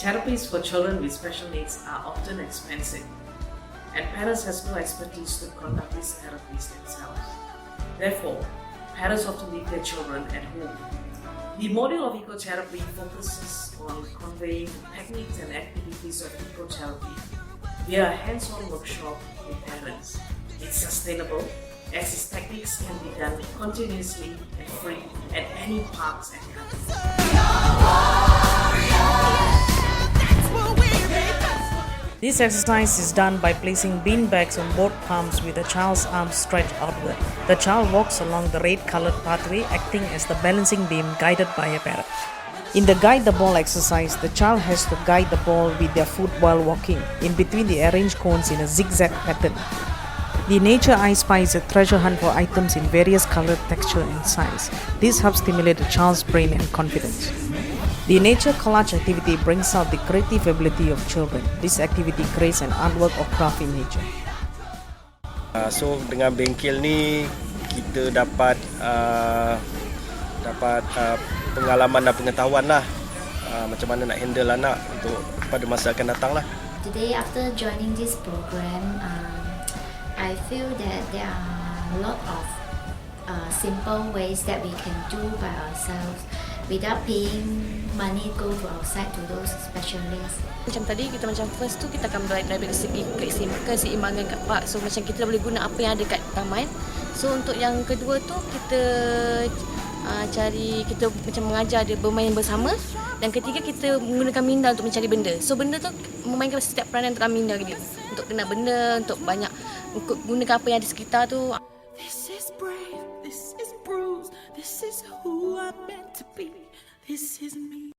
Therapies for children with special needs are often expensive, and parents have no expertise to conduct these therapies themselves. Therefore, parents often leave their children at home. The module of ecotherapy focuses on conveying techniques and activities of ecotherapy via a hands-on workshop with parents. It's sustainable, as its techniques can be done continuously and free at any parks and gardens. This exercise is done by placing bean bags on both palms with the child's arms stretched outward. The child walks along the red-colored pathway, acting as the balancing beam guided by a parent. In the guide the ball exercise, the child has to guide the ball with their foot while walking, in between the arranged cones in a zigzag pattern. The Nature I Spy is a treasure hunt for items in various color, texture and size. This helps stimulate the child's brain and confidence. The nature collage activity brings out the creative ability of children. This activity creates an artwork or craft in nature. So dengan bengkel ni kita dapat pengalaman dan pengetahuan lah macam mana nak handle anak untuk pada masa akan datang lah. Today after joining this program, I feel that there are a lot of simple ways that we can do by ourselves without paying money go to outside to those specialists. Macam tadi kita macam first tu kita akan belajar dari segi keseimbangan kat park. So macam kita boleh guna apa yang ada kat taman. So untuk yang kedua tu kita kita macam mengajar dia bermain bersama. Dan ketiga kita menggunakan minda untuk mencari benda. So benda tu memainkan setiap peranan untuk minda dia. Untuk kena benda, untuk banyak gunakan apa yang ada sekitar tu. This is brave, this is bruised, this is who I'm meant to be, this is me.